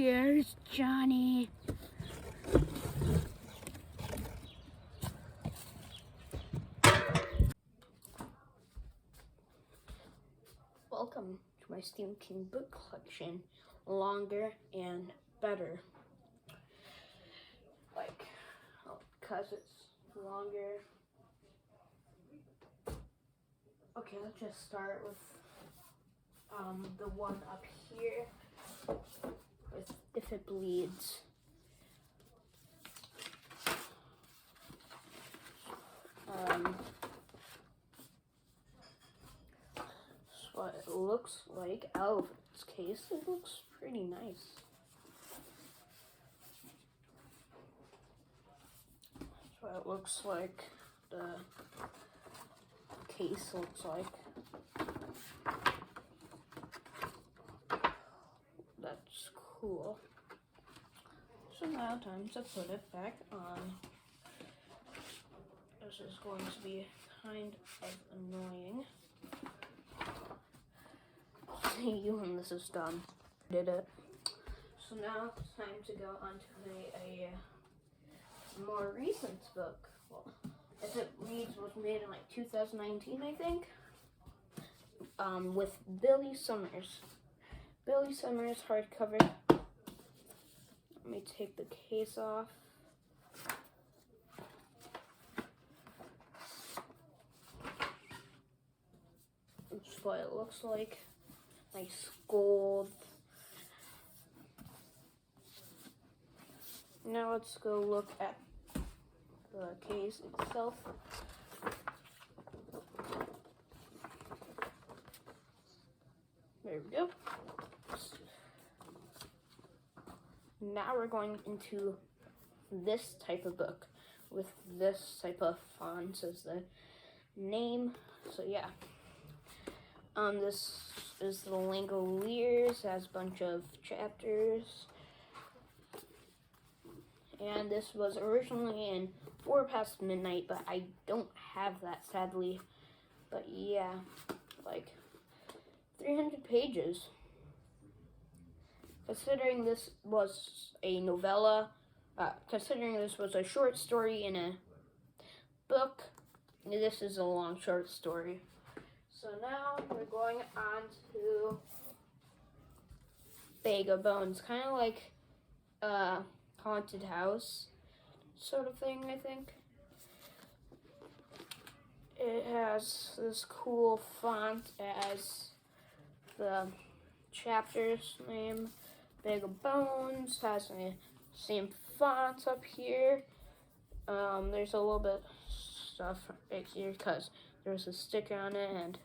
Here's Johnny. Welcome to my Stephen King book collection, Longer and Better. Because it's longer. Okay, let's just start with the one up here with If It Bleeds. That's what it looks like out of its case. It looks pretty nice. That's what it looks like. The case looks like. That's cool. So now time to put it back on. This is going to be kind of annoying. See you when this is done. Did it. So now it's time to go on to a more recent book. Well, If It Bleeds was made in like 2019, I think. With Billy Summers. Billy Summers hardcover. Let me take the case off. That's what it looks like. Nice gold. Now let's go look at the case itself. There we go. Now we're going into this type of book with this type of font as the name. So yeah. This is the Langoliers, has a bunch of chapters. And this was originally in 4 Past Midnight, but I don't have that, sadly. But yeah, like 300 pages. Considering this was a novella, considering this was a short story in a book, this is a long short story. So now we're going on to Bag of Bones, kind of like a haunted house sort of thing, I think. It has this cool font as the chapter's name. Bag of Bones has the same font up here. There's a little bit of stuff right here because there's a sticker on it and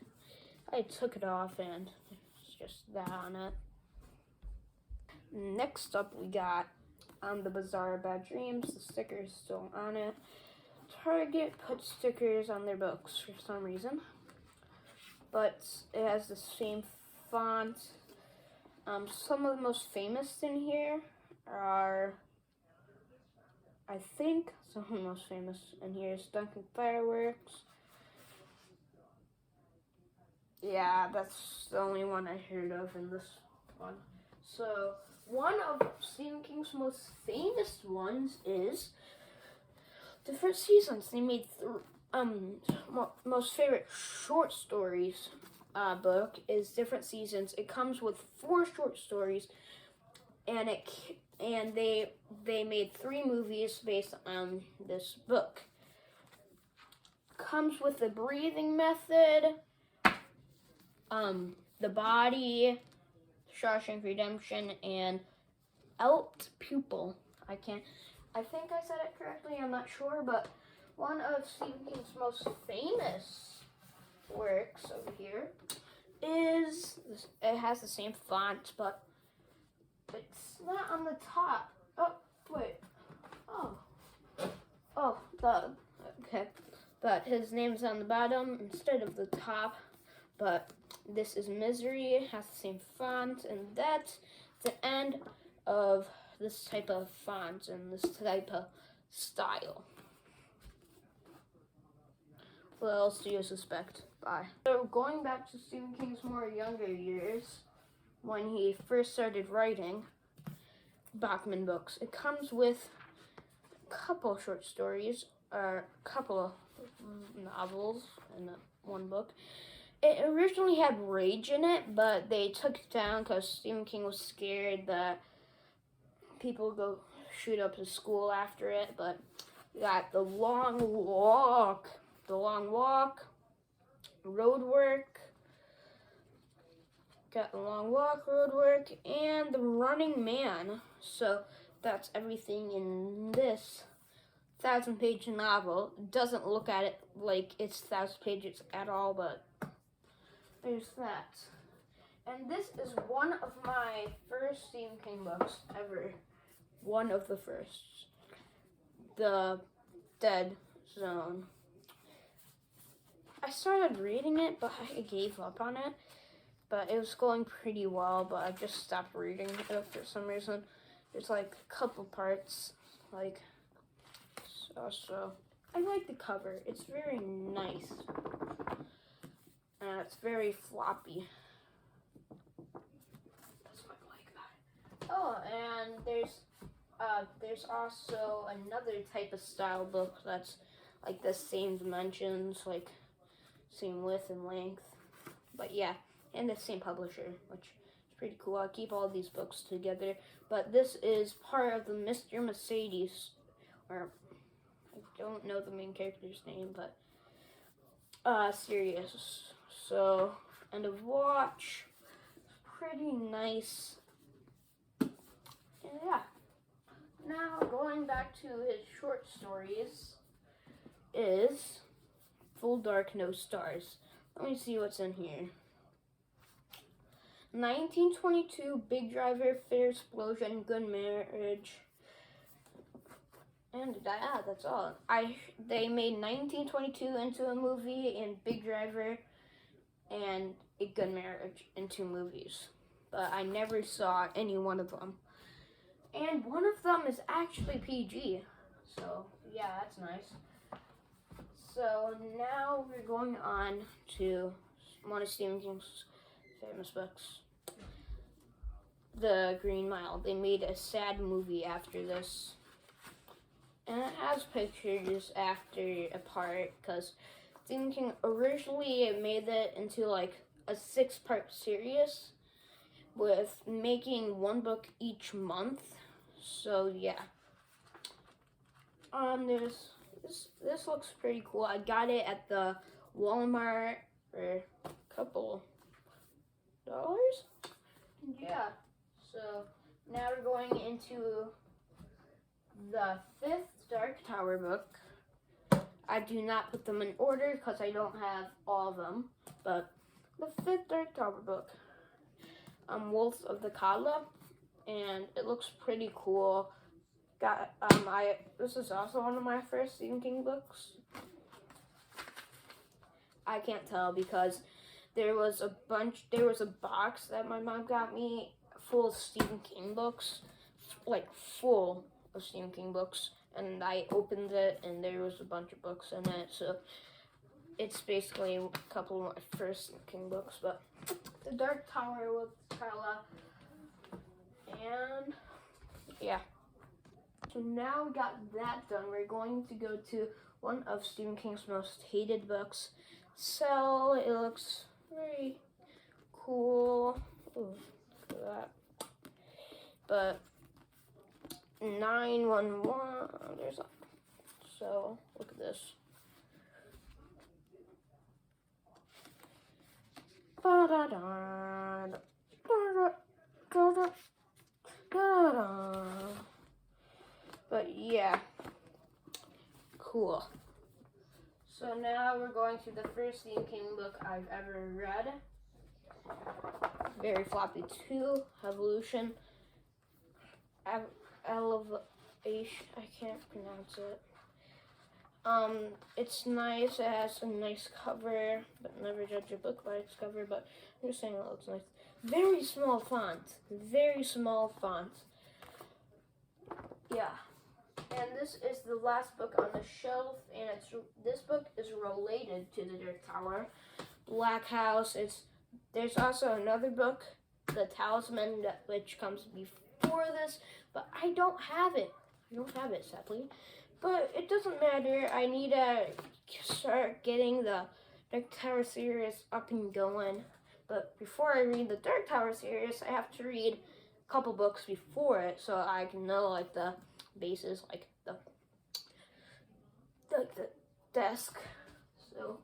I took it off and it's just that on it. Next up we got The Bazaar of Bad Dreams. The sticker is still on it. Target puts stickers on their books for some reason. But it has the same font. Some of the most famous in here are, I think, some of the most famous in here is Duncan Fireworks. Yeah, that's the only one I heard of in this one. So, one of Stephen King's most famous ones is Different Seasons. They made most favorite short stories book is Different Seasons. It comes with 4 short stories, and they made 3 movies based on this book. Comes with The Breathing Method, The Body, Shawshank Redemption, and Out Pupil. I think I said it correctly, I'm not sure, but one of Stephen King's most famous works over here is, it has the same font, but it's not on the top. Oh, wait. Okay. But his name's on the bottom instead of the top, but this is Misery. It has the same font, and that's the end of this type of font and this type of style. What else do you suspect? Bye. So going back to Stephen King's more younger years, when he first started writing, Bachman books. It comes with a couple short stories, or a couple of novels in one book. It originally had Rage in it, but they took it down because Stephen King was scared that people would go shoot up his school after it. But we got The Long Walk, Road Work, got The Long Walk, Road Work, and The Running Man. So that's everything in this 1,000-page novel. It doesn't look at it like it's 1,000 pages at all, but there's that. And this is one of my first Stephen King books ever. One of the first. The Dead Zone. I started reading it, but I gave up on it. But it was going pretty well, but I just stopped reading it for some reason. There's like a couple parts, like, so. I like the cover. It's very nice. And it's very floppy. That's what I like about it. Oh, and there's also another type of style book that's like the same dimensions, like same width and length. But yeah, and the same publisher, which is pretty cool. I keep all these books together. But this is part of the Mr. Mercedes, or I don't know the main character's name, but series. So, End of Watch, pretty nice. And yeah. Now, going back to his short stories is Full Dark, No Stars. Let me see what's in here. 1922, Big Driver, Fair Explosion, Good Marriage. And that's all. They made 1922 into a movie, and Big Driver and A Good Marriage into movies. But I never saw any one of them. And one of them is actually PG. So, yeah, that's nice. So, now we're going on to one of Stephen King's famous books, The Green Mile. They made a sad movie after this. And it has pictures after a part, because Stephen King originally made it into like a 6-part series with making one book each month. So yeah. There's this looks pretty cool. I got it at the Walmart for a couple dollars. Yeah. So now we're going into the 5th Dark Tower book. I do not put them in order because I don't have all of them. But the 5th Dark Tower book. Wolves of the Kala. And it looks pretty cool. This is also one of my first Stephen King books. I can't tell because there was a box that my mom got me full of Stephen King books, like full of Stephen King books, and I opened it and there was a bunch of books in it, so it's basically a couple of my first Stephen King books. But The Dark Tower with Kala, and yeah. So now we got that done, we're going to go to one of Stephen King's most hated books, Cell. It looks very cool. Ooh, look at that. But 911, there's a, so look at this. But yeah, cool. So now we're going to the first Stephen King book I've ever read. Very floppy 2, Evolution. Elevation, I can't pronounce it. It's nice, it has a nice cover, but never judge a book by its cover, but I'm just saying it looks nice. Very small font. Yeah. And this is the last book on the shelf, and this book is related to The Dark Tower. Black House. There's also another book, The Talisman, which comes before this, but I don't have it. I don't have it, sadly. But it doesn't matter. I need to start getting the Dark Tower series up and going. But before I read the Dark Tower series, I have to read a couple books before it so I can know like the bases, like the desk. So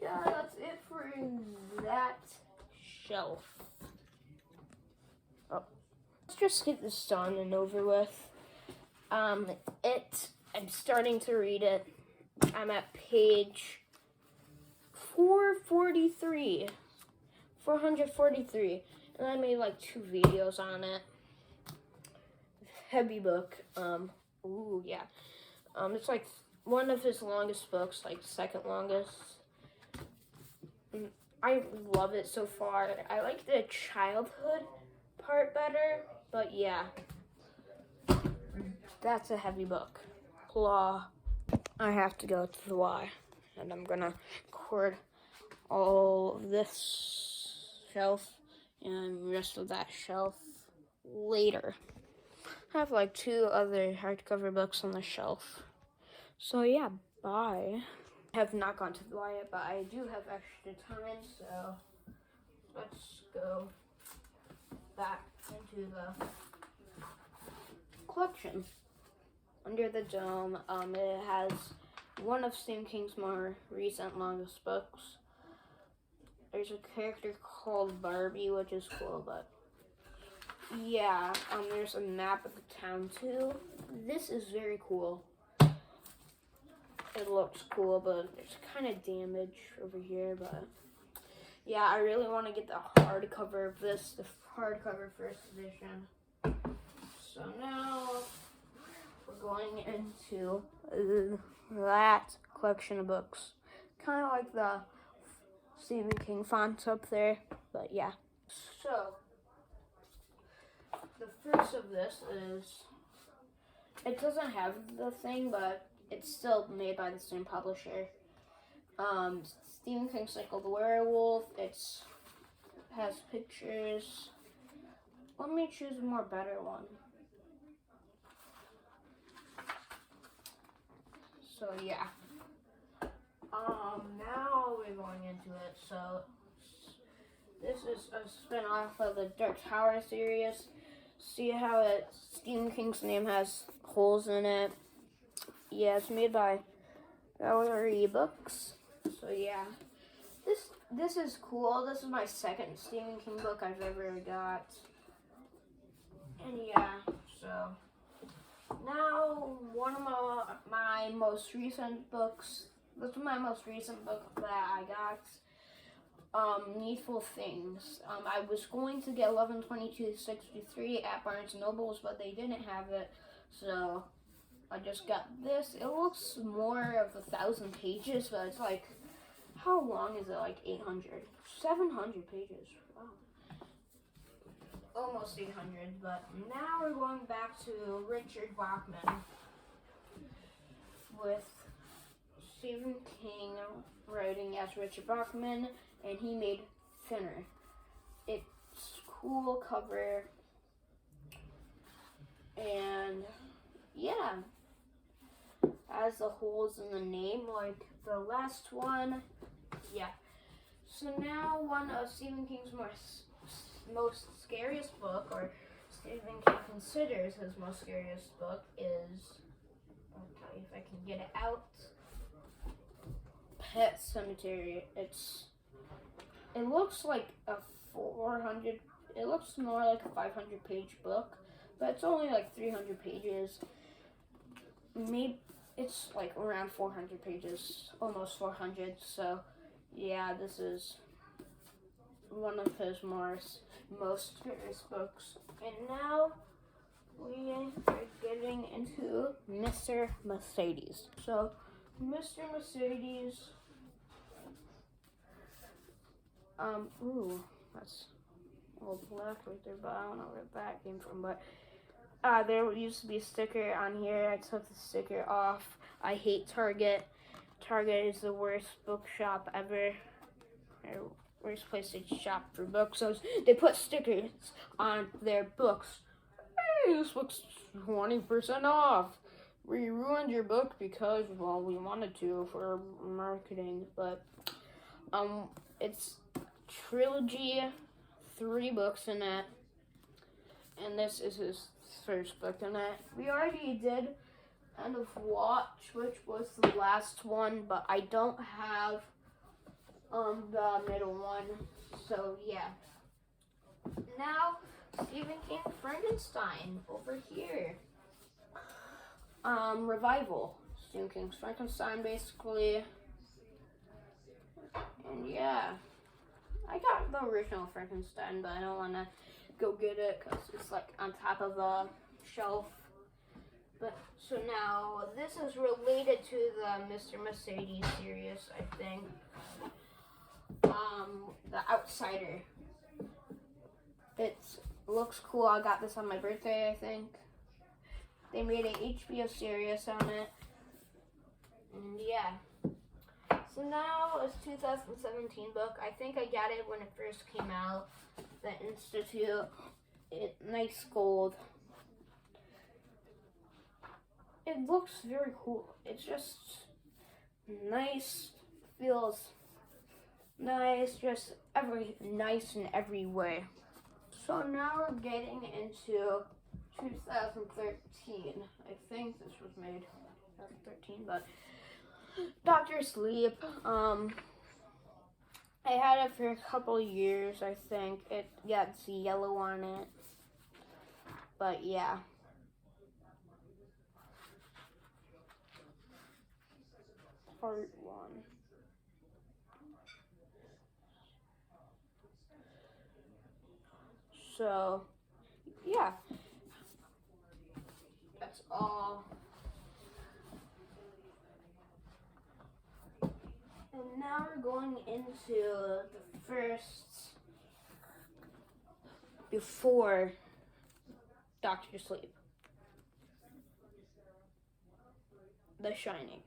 yeah, that's it for that shelf. Oh, let's just get this done and over with. I'm starting to read it. I'm at page 443, and I made like 2 videos on it. Heavy book. Ooh, yeah. It's like one of his longest books, like second longest. I love it so far. I like the childhood part better, but yeah. That's a heavy book. Claw. I have to go to the Y, and I'm gonna record all of this shelf and the rest of that shelf later. I have like 2 other hardcover books on the shelf. So yeah, bye. I have not gone to the Y yet, but I do have extra time, so let's go back into the collection. Under the Dome, it has one of Stephen King's more recent longest books. There's a character called Barbie, which is cool, but yeah, there's a map of the town too. This is very cool. It looks cool, but there's kind of damage over here, but yeah, I really want to get the hardcover of this, the hardcover first edition. So now we're going into that collection of books. Kind of like the Stephen King fonts up there, but yeah. So the first of this is, it doesn't have the thing, but it's still made by the same publisher. Stephen King's Cycle the Werewolf. It has pictures. Let me choose a more better one. So yeah. Now we're going into it. So this is a spin-off of the Dark Tower series. See how Stephen King's name has holes in it. Yeah, it's made by Gallery Books. So yeah, this is cool. This is my second Stephen King book I've ever got. And yeah, so now one of my most recent books. This is my most recent book that I got. Needful Things. I was going to get 11/22/63 at Barnes & Nobles, but they didn't have it, so I just got this. It looks more of 1,000 pages, but it's like, how long is it? Like 800, 700 pages. Wow. Almost 800, but now we're going back to Richard Bachman with Stephen King writing as Richard Bachman, and he made Thinner. It's cool cover, and yeah, has the holes in the name like the last one. Yeah. So now one of Stephen King's most scariest book, or Stephen King considers his most scariest book, is, okay, if I can get it out, Pet Sematary. It looks like a 400, it looks more like a 500 page book, but it's only like 300 pages. Maybe it's like around 400 pages, almost 400. So yeah, this is one of his most scariest books. And now we are getting into Mr. Mercedes. So Mr. Mercedes, ooh, that's old black right there, but I don't know where that came from, but there used to be a sticker on here. I took the sticker off. I hate Target. Target is the worst bookshop ever. Or worst place to shop for books. So they put stickers on their books. hey, this book's 20% off. We ruined your book because, well, we wanted to for marketing, but it's trilogy, 3 books in it, and this is his first book in it. We already did End of Watch, which was the last one, but I don't have the middle one, so yeah. Now, Stephen King Frankenstein over here. Revival. Stephen King's Frankenstein, basically. And yeah, I got the original Frankenstein, but I don't want to go get it because it's like on top of a shelf. But so now this is related to the Mr. Mercedes series, I think. The Outsider. It looks cool. I got this on my birthday, I think. They made an HBO series on it. And yeah. So now it's 2017 book. I think I got it when it first came out. The Institute. Nice gold. It looks very cool. It's just nice. Feels nice. Just nice in every way. So now we're getting into 2013. I think this was made 2013, but Dr. Sleep. I had it for a couple years, I think. It got yellow on it. But yeah. Part 1. So, yeah. That's all. And now we're going into the first before Dr. Sleep. The Shining.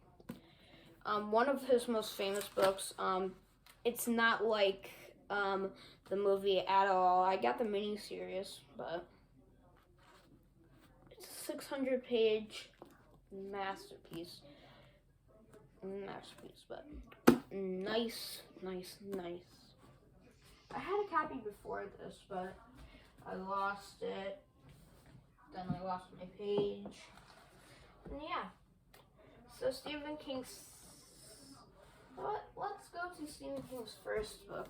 One of his most famous books. It's not like the movie at all. I got the miniseries, but it's a 600-page masterpiece, but nice. I had a copy before this, but I lost it. Then I lost my page. And yeah. So Stephen King's. Let's go to Stephen King's first book.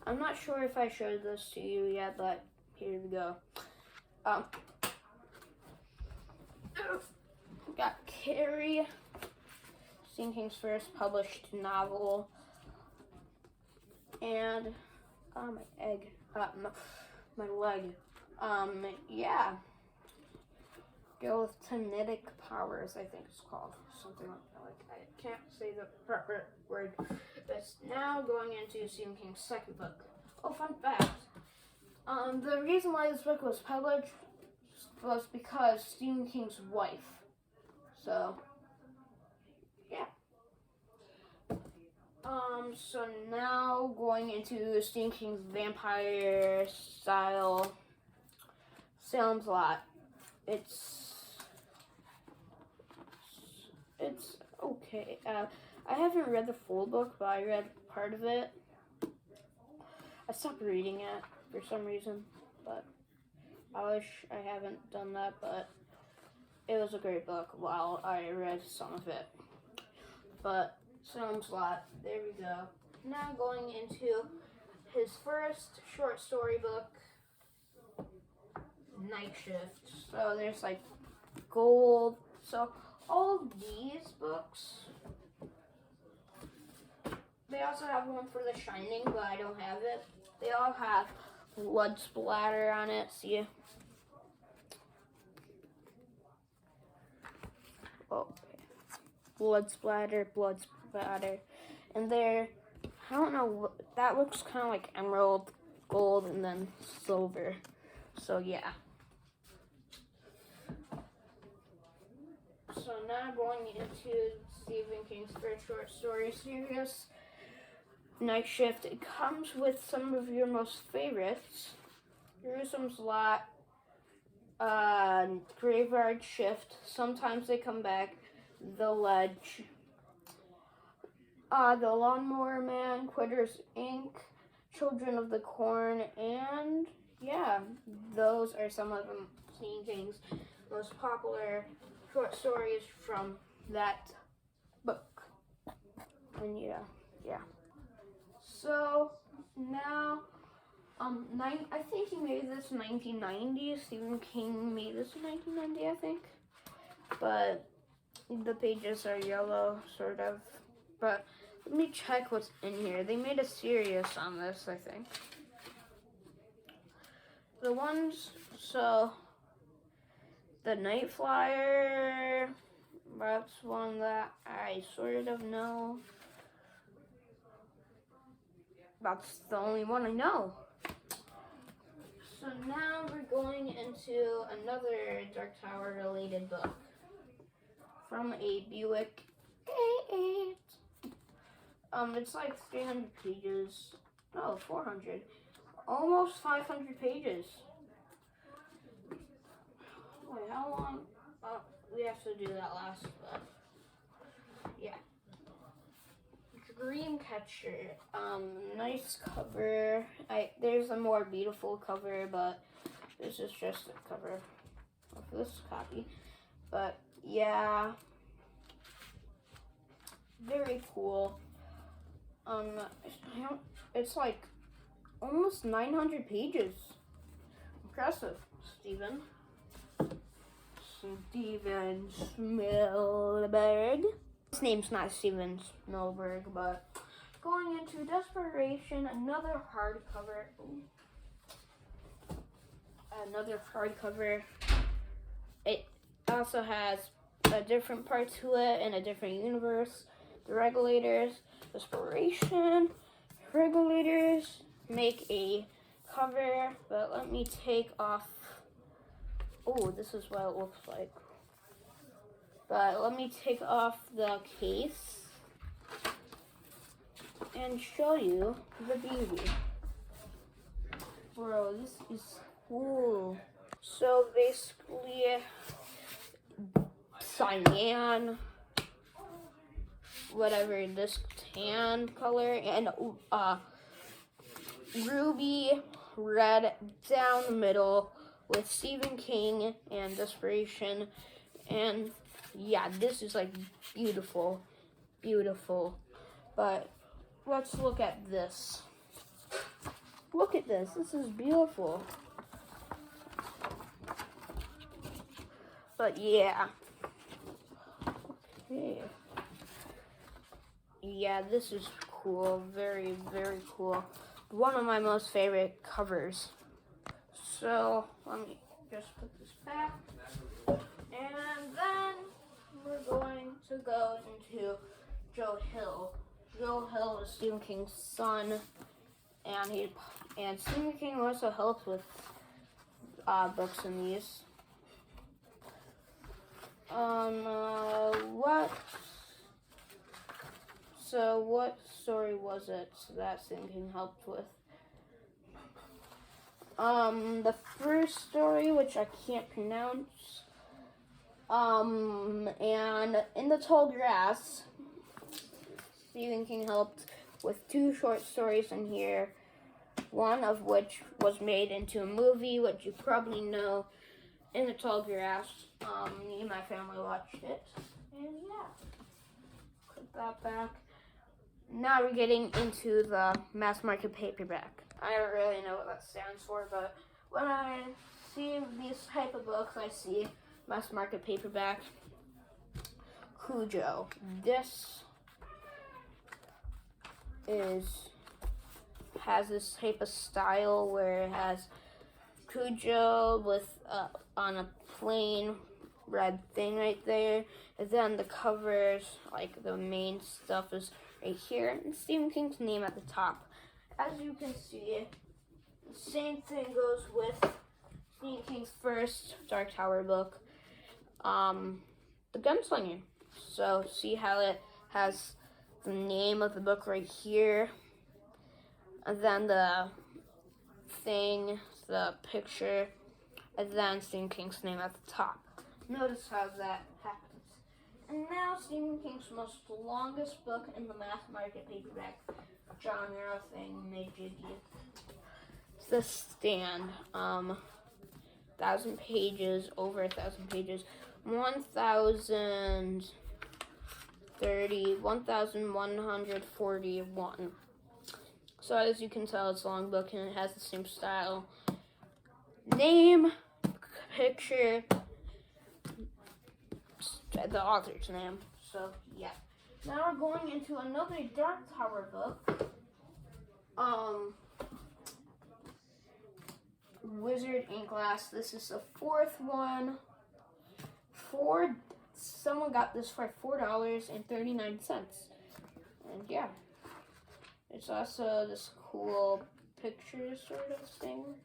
I'm not sure if I showed this to you yet, but here we go. Got Carrie, Stephen King's first published novel, and my egg, my leg. Yeah. Girl with Kinetic Powers, I think it's called. Something like that. I can't say the proper word. But now going into Stephen King's second book. Oh, fun fact. The reason why this book was published was because Stephen King's wife. So, yeah. So now going into Stephen King's vampire style Salem's Lot. It's okay. I haven't read the full book, but I read part of it. I stopped reading it for some reason, but I wish I haven't done that, but it was a great book while I read some of it. But Salem's Lot, there we go. Now going into his first short story book, Night Shift. So there's like gold. So all of these books, they also have one for The Shining, but I don't have it. They all have blood splatter on it. See? Oh, blood splatter. And there, I don't know, that looks kind of like emerald, gold, and then silver. So yeah. So now going into Stephen King's first short story series, Night Shift. It comes with some of your most favorites. Jerusalem's Lot, Graveyard Shift. Sometimes they come back. The Ledge. The Lawnmower Man, Quitters Inc., Children of the Corn, and yeah, those are some of the Stephen King's most popular short stories from that book. And yeah. So now, I think he made this in 1990. Stephen King made this in 1990, I think. But the pages are yellow, sort of. But let me check what's in here. They made a series on this, I think. The ones, so the Night Flyer, that's one that I sort of know. That's the only one I know. So now we're going into another Dark Tower related book from a Buick A8. It's like 300 pages. No, 400. Almost 500 pages. Wait, how long? We have to do that last, but yeah. Dreamcatcher. Nice cover. There's a more beautiful cover, but this is just a cover of this copy. But yeah, very cool. It's like almost 900 pages. Impressive, Steven Spielberg. His name's not Steven Spielberg, but going into Desperation, another hardcover. It also has a different part to it in a different universe. The Regulators, Desperation, Regulators make a cover, but let me take off. Oh, this is what it looks like. But let me take off the case and show you the beauty. Bro, this is cool. So basically, cyan, whatever, this tan color, and ruby red down the middle with Stephen King and Desperation. And yeah, this is like beautiful. But let's look at this. Look at this. This is beautiful. But yeah. Okay. Yeah, this is cool. Very, very cool. One of my most favorite covers. So let me just put this back. And then we're going to go into Joe Hill. Joe Hill is Stephen King's son, and Stephen King also helps with books in these. What story was it that Stephen King helped with? The first story, which I can't pronounce, and In the Tall Grass, Stephen King helped with 2 short stories in here, one of which was made into a movie, which you probably know, In the Tall Grass. Me and my family watched it, and yeah, put that back. Now we're getting into the mass market paperback. I don't really know what that stands for, but when I see these type of books, I see mass market paperback. Cujo. This has this type of style where it has Cujo with on a plain red thing right there, and then the covers, like the main stuff, is right here, and Stephen King's name at the top. As you can see, the same thing goes with Stephen King's first Dark Tower book, The Gunslinger. So see how it has the name of the book right here, and then the thing, the picture and then Stephen King's name at the top. Notice how that happens. And now Stephen King's most longest book in the mass market paperback genre thing, Majiggy. It's The Stand. 1,000 pages, over 1,000 pages, 1,141. So as you can tell, it's a long book and it has the same style. Name, picture, the author's name. So yeah. Now we're going into another Dark Tower book. Wizard Ink Glass. This is the fourth one. Someone got this for $4.39. And yeah. It's also this cool picture sort of thing.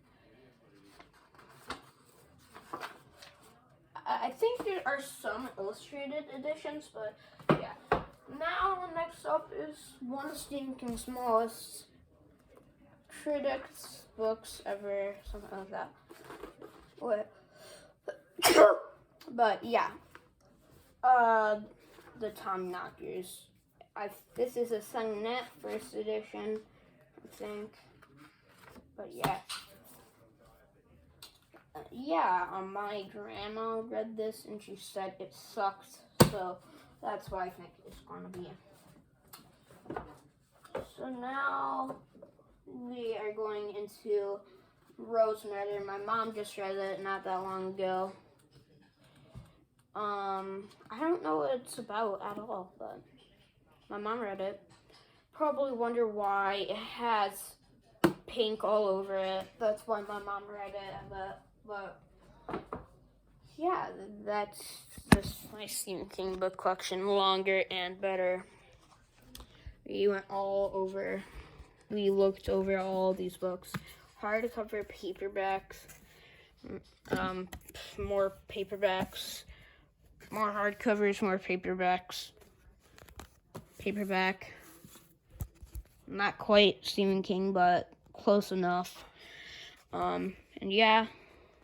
I think there are some illustrated editions, but yeah. Now, next up is one of Stephen King's smallest critics books ever, something like that. But yeah. The Tommyknockers. This is a Sonnet first edition, I think. But yeah. My grandma read this and she said it sucked, so that's why I think it's going to be. So now we are going into Rose Murder. My mom just read it not that long ago. I don't know what it's about at all, but my mom read it. Probably wonder why it has pink all over it. That's why my mom read it, but yeah, that's just my Stephen King book collection, longer and better. We looked over all these books, hardcover, paperbacks, more paperbacks, more hardcovers, more paperbacks, paperback. Not quite Stephen King, but close enough. And yeah.